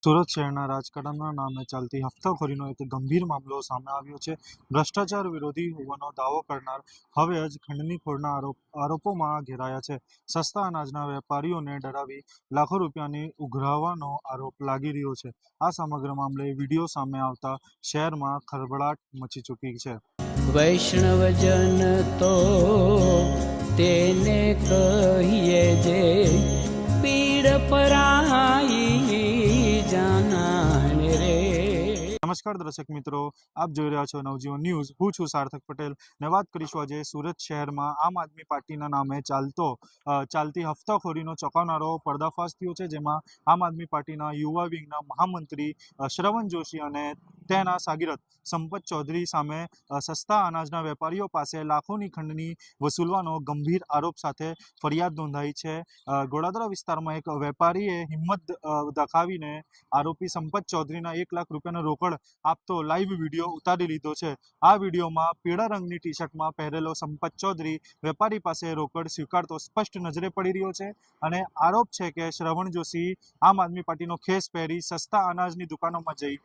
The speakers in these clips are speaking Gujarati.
સુરત શહેરના રાજકારણના નામે ચાલતી હપ્તાખોરીનો એક ગંભીર મામલો સામે આવ્યો છે. ભ્રષ્ટાચાર વિરોધી હોવાનો દાવો કરનાર હવે જ ખંડણીખોરના આરોપોમાં ઘેરાયા છે. સસ્તા અનાજના વેપારીઓને ડરાવી લાખો રૂપિયાની ઉઘરાવવાનો આરોપ લાગી રહ્યો છે. આ સમગ્ર મામલે વિડીયો સામે આવતા શહેરમાં ખળભળાટ મચી ચૂકી છે. વૈષ્ણવજન તો તેને કહીએ જે પીડ પરાઈ જાનાને રે. નમસ્કાર દર્શક મિત્રો, આપ જોઈ રહ્યા છો નવજીવન ન્યૂઝ. હું છું સાર્થક પટેલ ને વાત કરીશું આજે સુરત શહેરમાં આમ આદમી પાર્ટીના નામે ચાલતી હપ્તાખોરીનો ચોંકાવનારો પર્દાફાશ થયો છે, જેમાં આમ આદમી પાર્ટીના યુવા વિંગના મહામંત્રી શ્રવણ જોશી અને તેના સાગીરથ સંપત ચૌધરી સામે સસ્તા અનાજના વેપારીઓ પાસે લાખોની ખંડણી વસૂલવાનો ગંભીર આરોપ સાથે ફરિયાદ નોંધાઈ છે. ગોળાદરા વિસ્તારમાં એક વેપારીએ હિંમત દાખવીને આરોપી સંપત ચૌધરીના 1 લાખ રૂપિયાનો રોકડ આપતો લાઈવ વિડીયો ઉતારી લીધો છે. આ વિડીયોમાં પીળા રંગની ટી શર્ટમાં પહેરેલો સંપત ચૌધરી વેપારી પાસે રોકડ સ્વીકારતો સ્પષ્ટ નજરે પડી રહ્યો છે અને આરોપ છે કે શ્રવણ જોશી આમ આદમી પાર્ટીનો ખેસ પહેરી સસ્તા અનાજની દુકાનોમાં જઈ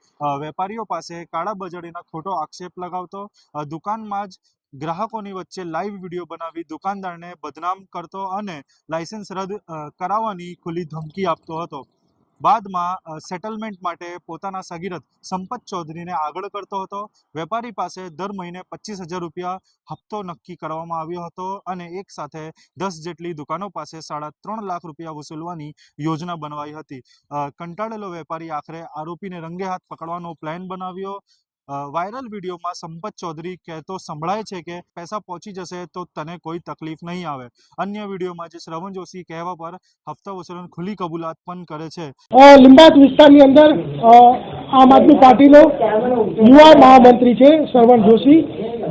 વેપારીઓ પાસે કાળા બજારીના ખોટો આક્ષેપ લગાવતો, દુકાનમાં જ ગ્રાહકોની વચ્ચે લાઈવ વિડીયો બનાવી દુકાનદારને બદનામ કરતો અને લાયસન્સ રદ કરાવવાની ખુલ્લી ધમકી આપતો હતો. બાદમાં સેટલમેન્ટ માટે પોતાના સાગીરથ સંપત ચૌધરીને આગળ કરતો હતો. વેપારી પાસે દર મહિને 25,000 રૂપિયા હપ્તો નક્કી કરવામાં આવ્યો હતો અને એક સાથે 10 જેટલી દુકાનો પાસે 3.5 લાખ રૂપિયા વસૂલવાની યોજના બનાવાઈ હતી. કંટાળેલો વેપારી આખરે આરોપીને રંગે હાથ પકડવાનો પ્લાન બનાવ્યો. વાયરલ વિડીયોમાં સંપત ચૌધરી કહેતો સંભળાય છે કે પૈસા પહોંચી જશે તો તને કોઈ તકલીફ નહીં આવે. અન્ય વિડીયોમાં જે શ્રવણ જોશી કહેવા પર હપ્તા વસૂલવાની ખુલ્લી કબૂલાત પણ કરે છે. લીંબાયત વિસ્તારની અંદર આમ આદમી પાર્ટીનો યુવા મહામંત્રી છે શ્રવણ જોશી,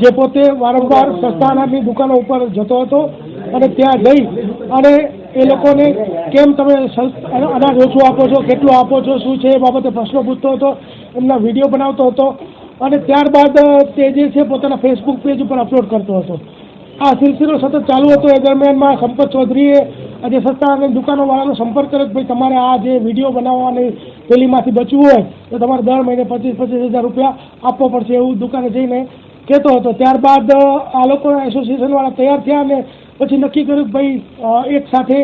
જે પોતે વારંવાર સસ્તા અનાજની દુકાનો ઉપર જતો હતો અને ત્યાં જઈ અને એ લોકોને કેમ તમે અનાજ ઓછું આપો છો, કેટલું આપો છો, શું છે એ બાબતે પ્રશ્નો પૂછતો હતો, એમના વિડીયો બનાવતો હતો અને ત્યારબાદ તે જે છે પોતાના ફેસબુક પેજ ઉપર અપલોડ કરતો હતો. આ સિલસિલો સતત ચાલુ હતો. એ દરમિયાનમાં સંપત ચૌધરીએ આજે સસ્તા અનાજની દુકાનોવાળાનો સંપર્ક કર્યો કે ભાઈ તમારે આ જે વિડીયો બનાવવાની પેલીમાંથી બચવું હોય તો તમારે દર મહિને 25,000 રૂપિયા આપવો પડશે, એવું દુકાને જઈને કહેતો હતો. ત્યારબાદ આ લોકો એસોસિએશનવાળા તૈયાર થયા અને પછી નક્કી કર્યું કે ભાઈ એક સાથે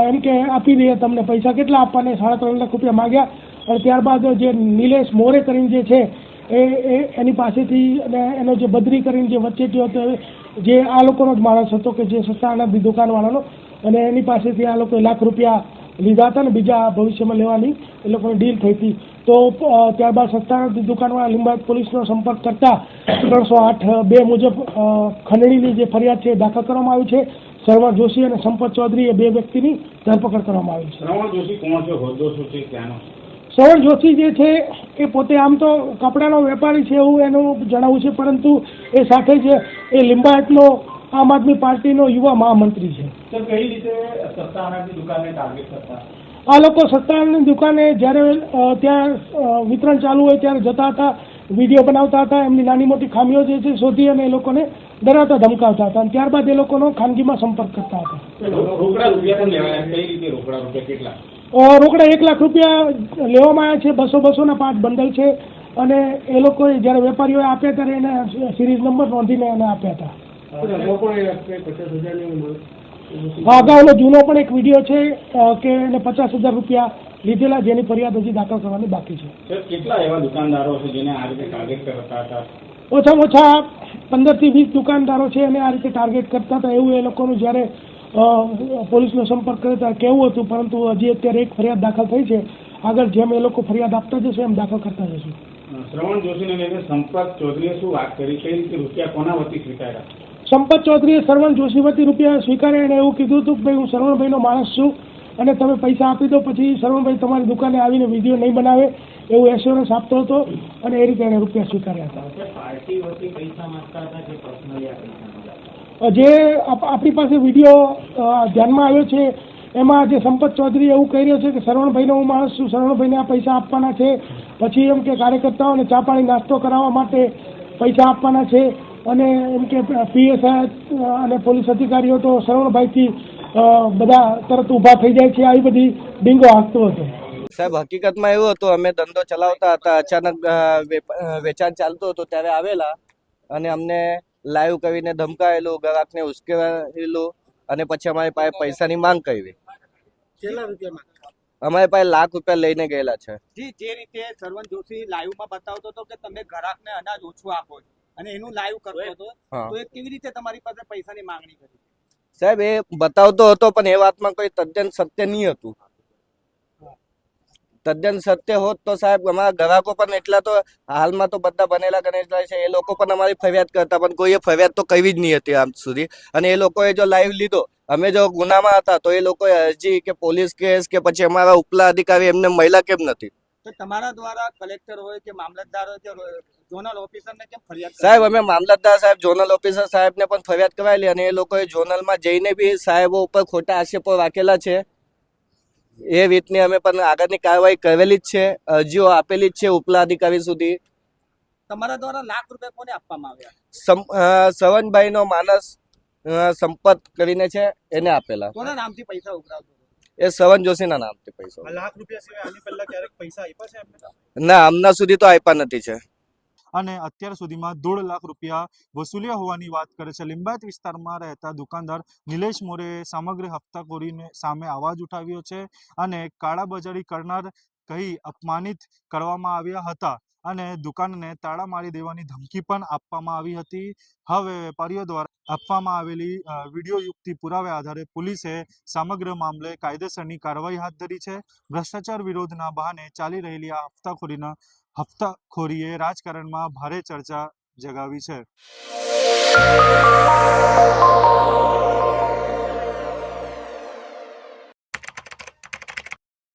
એમ કે આપી દઈએ તમને પૈસા. કેટલા આપવાને 3.5 લાખ રૂપિયા માગ્યા અને ત્યારબાદ જે નિલેશ મોરે કરીને જે છે એની પાસેથી અને એનો જે બદરી કરીને જે વચ્ચેથી હતો જે આ લોકોનો જ માણસ હતો કે જે સસ્તા અનાજની દુકાનવાળાનો, અને એની પાસેથી આ લોકોએ લાખ રૂપિયા લીધા હતા ને બીજા ભવિષ્યમાં લેવાની એ લોકોની ડીલ થઈ હતી. તો ત્યારબાદ સસ્તા અનાજની દુકાનવાળા લીંબાયત પોલીસનો સંપર્ક કરતા 308(2) મુજબ ખંડણીની જે ફરિયાદ છે એ દાખલ કરવામાં આવી છે. શ્રવણ જોશી અને સંપત ચૌધરી એ 2 વ્યક્તિની ધરપકડ કરવામાં આવી છે. શ્રવણ જોશી કોણ છે, હોદ્દો શું છે, ક્યાંનો? શ્રવણ જોશી જે છે એ પોતે આમ તો કપડાનો વેપારી છે એવું એનું જણાવવું છે, પરંતુ એ સાથે જ એ લીંબાયતનો આમ આદમી પાર્ટીનો યુવા મહામંત્રી છે. તો કઈ રીતે સસ્તા અનાજની દુકાનને ટાર્ગેટ કરતા? આ લોકો સસ્તા અનાજની દુકાને જ્યારે ત્યાં વિતરણ ચાલુ હોય ત્યારે જતા હતા, વિડીયો બનાવતા હતા, એમની નાની મોટી ખામીઓ જે છે શોધી અને એ લોકોને ડરાવતા ધમકાવતા હતા અને ત્યારબાદ એ લોકોનો ખાનગીમાં સંપર્ક કરતા હતા. રોકડા રૂપિયા પણ લેવાયા? કઈ રીતે રોકડા રૂપિયા કેટલા? રોકડા 1 લાખ રૂપિયા લેવામાં આવ્યા છે. 200 ના 5 બંડલ છે અને એ લોકોએ જ્યારે વેપારીઓએ આપ્યા ત્યારે એને સિરીઝ નંબર નોંધીને એને આપ્યા હતા. અગાઉનો જૂનો પણ એક વિડીયો છે કે એને 50,000 રૂપિયા લીધેલા, જેની ફરિયાદ હજી દાખલ કરવાની બાકી છે. કેટલા એવા દુકાનદારો છે જેને આ રીતે ટાર્ગેટ કરતા હતા? ઓછામાં ઓછા 15 થી 20 દુકાનદારો છે એને આ રીતે ટાર્ગેટ કરતા હતા, એવું એ લોકોનું જ્યારે પોલીસનો સંપર્ક કર્યો ત્યારે કેવું હતું. પરંતુ હજી અત્યારે એક ફરિયાદ દાખલ થઈ છે. આગળ જેમ એ લોકો ફરિયાદ આપતા જશે એમ દાખલ કરતા જશે. શ્રવણ જોશીને લઈને સંપત ચૌધરીએ શું વાત કરી? કઈ રીતે રૂપિયા કોના વતી સ્વીકાર્યા? સંપત ચૌધરીએ શ્રવણ જોશી વતી રૂપિયા સ્વીકાર્યા અને એવું કીધું હતું કે ભાઈ હું શ્રવણભાઈનો માણસ છું અને તમે પૈસા આપી દો, પછી શ્રવણભાઈ તમારી દુકાને આવીને વિડીયો નહીં બનાવે એવું એશ્યોરન્સ આપતો હતો અને એ રીતે એને રૂપિયા સ્વીકાર્યા હતા. જે આપણી પાસે વિડીયો ધ્યાનમાં આવ્યો છે એમાં જે સંપત ચૌધરી એવું કહી રહ્યો છે કે શ્રવણભાઈનો હું માણસ છું, શ્રવણભાઈને આ પૈસા આપવાના છે, પછી એમ કે કાર્યકર્તાઓને ચા પાણી નાસ્તો કરાવવા માટે પૈસા આપવાના છે અને એમ કે PSI અને પોલીસ અધિકારીઓ તો શ્રવણભાઈથી બધા તરત ઊભા થઈ જાય છે, આવી બધી ડીંગો હાંકતો હતો. સાહેબ હકીકતમાં એવું હતું, અમે ધંધો ચલાવતા હતા, અચાનક વેચાણ ચાલતું હતું ત્યારે આવેલા અને અમને લાઈવ કરીને ધમકાયેલું, ગ્રાહકને ઉશ્કેરેલું અને પછી અમારી પાસે પૈસાની માંગ કરી. કેટલા રૂપિયામાં? અમારી પાસે ₹1,00,000 લઈને ગયેલા છે. જી, જે રીતે સરવન જોશી લાઈવમાં બતાવતો હતો કે તમે ગ્રાહકને અનાજ ઓછું આપો છો અને એનું લાઈવ કરતો હતો, હા. તો એ કેવી રીતે તમારી પાસે પૈસાની માંગણી કરી? સાહેબ એ બતાવતો હતો પણ એ વાતમાં કોઈ તદ્દન સત્ય નહીં હતું. તદ્દન સત્ય હોત તો સાહેબ અમારા ગ્રાહકો પણ એટલા તો હાલમાં તો બધા બનેલા ગણેલા છે, એ લોકો પણ અમારી ફરિયાદ કરતા, પણ કોઈએ ફરિયાદ તો કરી જ નહીં હતી આમ સુધી. અને એ લોકોએ જો લાઈવ લીધો, અમે જો ગુનામાં હતા તો એ લોકોએ અરજી કે પોલીસ કેસ કે પછી અમારા ઉપલા અધિકારી એમને મહિલા કેમ નથી? તો તમારા દ્વારા કલેક્ટર હોય કે મામલતદાર હોય કે ઝોનલ ઓફિસરને કેમ ફરિયાદ કરી? સાહેબ અમે મામલતદાર સાહેબ, ઝોનલ ઓફિસર સાહેબને પણ ફરિયાદ કરાયેલી અને એ લોકોએ ઝોનલમાં જઈને બી સાહેબો ઉપર ખોટા આક્ષેપો રાખેલા છે. એ રીતની અમે પણ આગળની કાર્યવાહી કરેલી જ છે, અરજીઓ આપેલી જ છે ઉપલા અધિકારી સુધી. તમારા દ્વારા ₹1,00,000 કોને આપવામાં આવ્યા? સવનભાઈનો માનસ સંપત કરીને છે, એને આપેલા. કોના નામથી પૈસા ઉઘરાવતો હતો? એ સવન જોશીના નામથી પૈસા. ₹1,00,000 સિવાય આની પહેલા ક્યારેક પૈસા આપ્યા છે એમને? ના, હમણાં સુધી તો આપ્યા નથી છે. અને અત્યાર સુધીમાં ₹1,50,000 વસૂલ્યા હોવાની વાત કરે છે. લિંબાયત વિસ્તારમાં રહેતા દુકાનદાર નિલેશ મોરેએ સમગ્ર હપ્તાખોરીને સામે અવાજ ઉઠાવ્યો છે અને કાળાબજારી કરનાર કહી અપમાનિત કરવામાં આવ્યા હતા અને દુકાનને તાળા મારી દેવાની ધમકી પણ આપવામાં આવી હતી. હવે વેપારીઓ દ્વારા આપવામાં આવેલી વિડીયોયુક્ત પુરાવા આધારે પોલીસે સમગ્ર મામલે કાયદેસરની કાર્યવાહી હાથ ધરી છે. ભ્રષ્ટાચાર વિરોધના બહાને ચાલી રહેલી આ હપ્તાખોરીએ રાજકારણમાં ભારે ચર્ચા જગાવી છે.